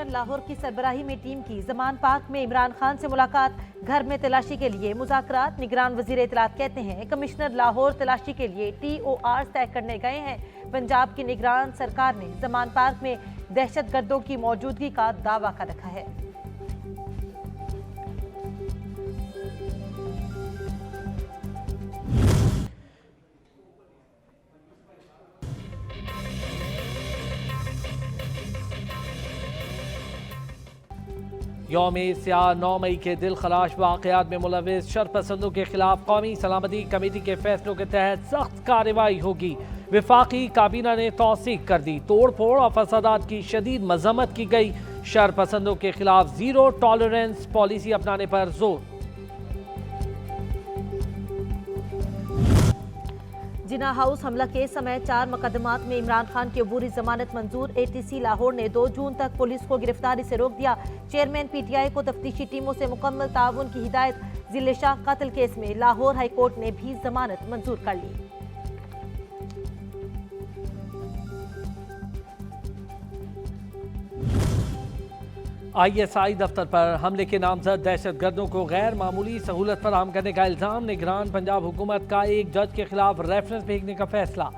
Commissioner Lahore की सरबराही में team की जमान पार्क में इमरान खान से मुलाकात, घर में तलाशी के लिए मुज़ाकरात। निगरान वज़ीर इत्तलात कहते हैं कमिश्नर लाहौर तलाशी के लिए TOR तय करने गए हैं। पंजाब की निगरान सरकार ने जमान पार्क में दहशतगर्दों की मौजूदगी का दावा कर रखा है। यौम सियाह 9 मई के दिल खराश वाक़यात में मुलविस शरपसंदों के खिलाफ कौमी सलामती कमेटी के फैसलों के तहत सख्त कार्रवाई होगी। विफाकी काबीना ने तौसीक कर दी। तोड़ फोड़ और फसादात की शदीद मजम्मत की गई। शरपसंदों के खिलाफ जीरो टॉलरेंस पॉलिसी अपनाने पर जोर। जिना हाउस हमला के समय 4 मुकदमात में इमरान खान की अबूरी जमानत मंजूर। ATC लाहौर ने 2 जून तक पुलिस को गिरफ्तारी से रोक दिया। चेयरमैन PTI को तफ्तीशी टीमों से मुकम्मल ताउन की हिदायत। जिले शाह कत्ल केस में लाहौर हाई कोर्ट ने भी जमानत मंजूर कर ली। ISI दफ्तर पर हमले के नामजद दहशतगर्दों को गैर मामूली सहूलत फराहम करने का इल्जाम। निगरान पंजाब हुकूमत का एक जज के खिलाफ रेफरेंस भेजने का फैसला।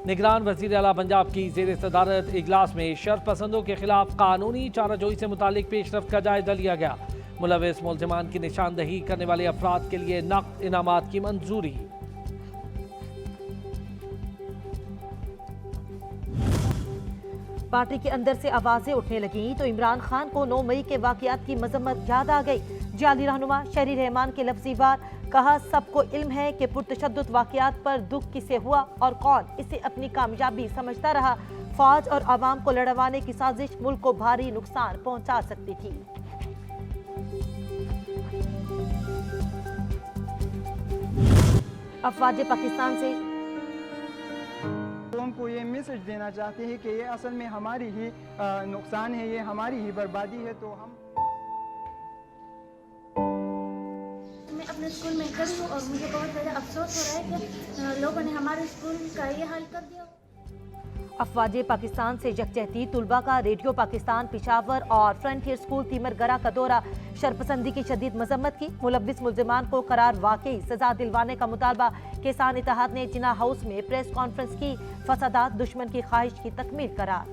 निगरान वजीर आला पंजाब की जेर सदारत इजलास में शरपसंदों के खिलाफ कानूनी चाराजोई से मुतालिक पेशरफ्त का जायजा लिया गया। मुलविस मुलजमान की निशानदही करने वाले अफराद के लिए नक़द इनामात की मंजूरी। पार्टी के अंदर से आवाजें उठने लगी तो इमरान खान को 9 मई के वाकयात की मजम्मत याद आ गई। जाली रहनुमा शहरी रहमान के लफ्जी वार, कहा सबको इल्म है कि पुरतशद्दुद वाकयात पर दुख किसे हुआ और कौन इसे अपनी कामयाबी समझता रहा। फौज और आवाम को लड़वाने की साजिश मुल्क को भारी नुकसान पहुंचा सकती थी। अफवाज पाकिस्तान से उनको ये मैसेज देना चाहते हैं कि ये असल में हमारी ही नुकसान है, ये हमारी ही बर्बादी है। तो हम मैं अपने स्कूल में गई हूँ और मुझे बहुत ज़्यादा अफसोस हो रहा है कि लोगों ने हमारे स्कूल का ये हाल कर दिया। अफवाज पाकिस्तान से यकजहती तुलबा का रेडियो पाकिस्तान पिशावर और फ्रंटियर स्कूल तीमरगरा का दौरा। शरपसंदी की शदीद मजम्मत की। मुलविस मुल्जिमान को करार वाकई सजा दिलवाने का मुतालबा। किसान इत्तेहाद ने जिना हाउस में प्रेस कॉन्फ्रेंस की। फसादात दुश्मन की ख्वाहिश की तकमील करार।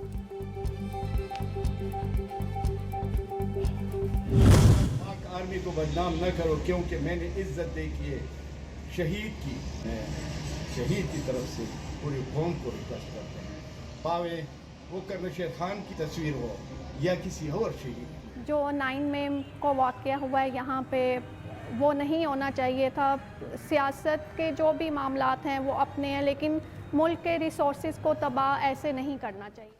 आर्मी को बदनाम न करो क्योंकि मैंने इज्जत देखी है शहीद की। शहीद की तरफ से पूरी कौम को रिक्वेस्ट करते हैं, पावे वो करने शेर खान की तस्वीर हो या किसी और शहीद। जो 9 मई को वाक़या हुआ है यहाँ पे वो नहीं होना चाहिए था। सियासत के जो भी मामलात हैं वो अपने हैं, लेकिन मुल्क के रिसोर्सेज को तबाह ऐसे नहीं करना चाहिए।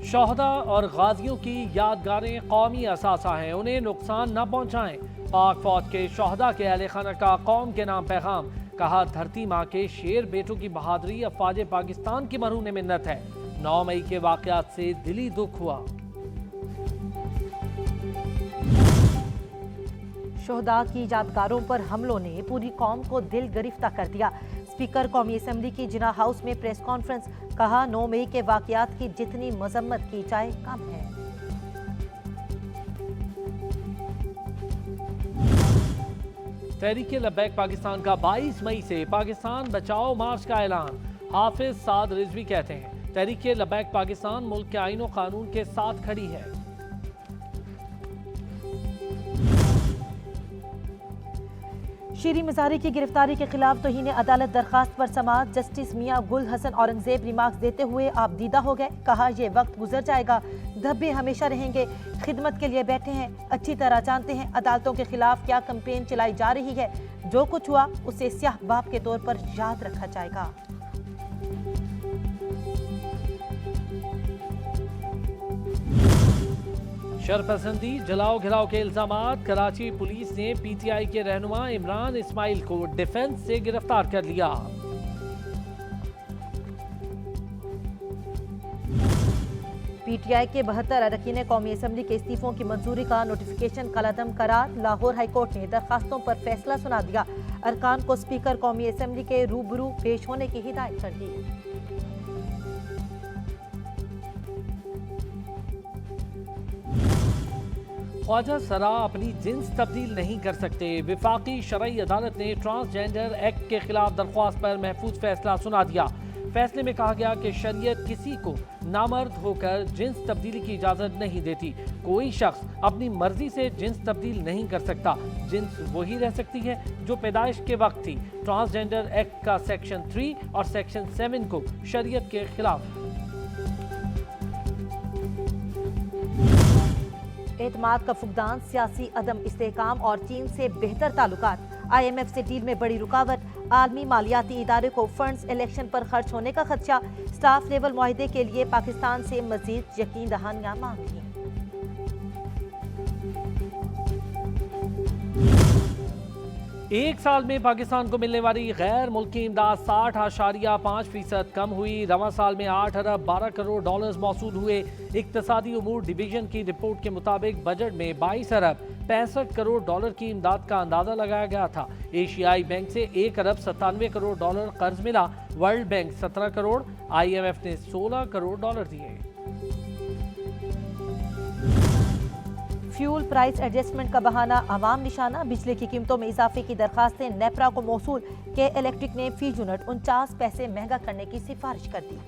शहदा और गाजियों की यादगारें कौमी असासा हैं, उन्हें नुकसान न पहुँचाएं। पाक फौज के शहदा के अहले खाना का कौम के नाम पैगाम। कहा धरती माँ के शेर बेटों की बहादुरी अफवाज पाकिस्तान की मरहून मिन्नत है। 9 मई के वाक़यात से दिली दुख हुआ। शोहदा की यादगारों पर हमलों ने पूरी कौम को दिल गिरफ्तार कर दिया। स्पीकर कौमी असम्बली की जिना हाउस में प्रेस कॉन्फ्रेंस। कहा 9 मई के वाक़यात की जितनी मजम्मत की जाए कम है। तहरीक लब्बैक पाकिस्तान का 22 मई से पाकिस्तान बचाओ मार्च का ऐलान। हाफिज साद रिजवी कहते हैं तहरीक लब्बैक पाकिस्तान मुल्क के आईन और कानून के साथ खड़ी है। शीरी मज़ारी की गिरफ्तारी के खिलाफ तौहीन अदालत दरखास्त पर समाअत। जस्टिस मियां गुल हसन औरंगजेब रिमार्क्स देते हुए आप दीदा हो गए। कहा यह वक्त गुजर जाएगा, धब्बे हमेशा रहेंगे। खिदमत के लिए बैठे हैं, अच्छी तरह जानते हैं अदालतों के खिलाफ क्या कैंपेन चलाई जा रही है। जो कुछ हुआ उसे स्याह बाप के तौर पर याद रखा जाएगा। शरपसंदी जलाओ घिराव के इल्जामात। कराची पुलिस ने PTI के रहनुमा इमरान इस्माइल को डिफेंस से गिरफ्तार कर लिया। PTI के 72 अरकान कौमी असम्बली के इस्तीफों की मंजूरी का नोटिफिकेशन कलअदम करार। लाहौर हाईकोर्ट ने दरखास्तों पर फैसला सुना दिया। अरकान को स्पीकर कौमी असम्बली के रूबरू पेश होने की हिदायत कर दी। ख्वाजा सरा अपनी जिन्स तब्दील नहीं कर सकते। विफाकी शरई अदालत ने ट्रांसजेंडर एक्ट के खिलाफ दरख्वास्त पर महफूज फैसला सुना दिया। फैसले में कहा गया कि शरीयत किसी को नामर्द होकर जिन्स तब्दीली की इजाजत नहीं देती। कोई शख्स अपनी मर्जी से जिन्स तब्दील नहीं कर सकता। जिन्स वही रह सकती है जो पैदाइश के वक्त थी। ट्रांसजेंडर एक्ट का सेक्शन 3 और सेक्शन 7 को शरीयत के खिलाफ। एतमाद का फुकदान, सियासी अदम इस्तेहकाम और चीन से बेहतर ताल्लुकात, IMF से डील में बड़ी रुकावट, आलमी मालियाती इदारे को फंड्स इलेक्शन पर खर्च होने का खदशा, स्टाफ लेवल मुआहदे के लिए पाकिस्तान से मजीद यकीन दहानियां मांगी। एक साल में पाकिस्तान को मिलने वाली गैर मुल्की इमदाद 60.5% कम हुई। रवां साल में 8 अरब 12 करोड़ डॉलर्स मौसूल हुए। इक्तसादी उमूर डिवीजन की रिपोर्ट के मुताबिक बजट में 22 अरब 65 करोड़ डॉलर की इमदाद का अंदाजा लगाया गया था। एशियाई बैंक से 1 अरब 97 करोड़ डॉलर कर्ज मिला। वर्ल्ड बैंक 17 करोड़, IMF ने 16 करोड़ डॉलर दिए। फ्यूल प्राइस एडजस्टमेंट का बहाना अवाम निशाना, बिजली की कीमतों में इजाफे की दरखास्तें नेपरा को मौसूल के इलेक्ट्रिक ने फी यूनिट 49 पैसे महंगा करने की सिफारिश कर दी।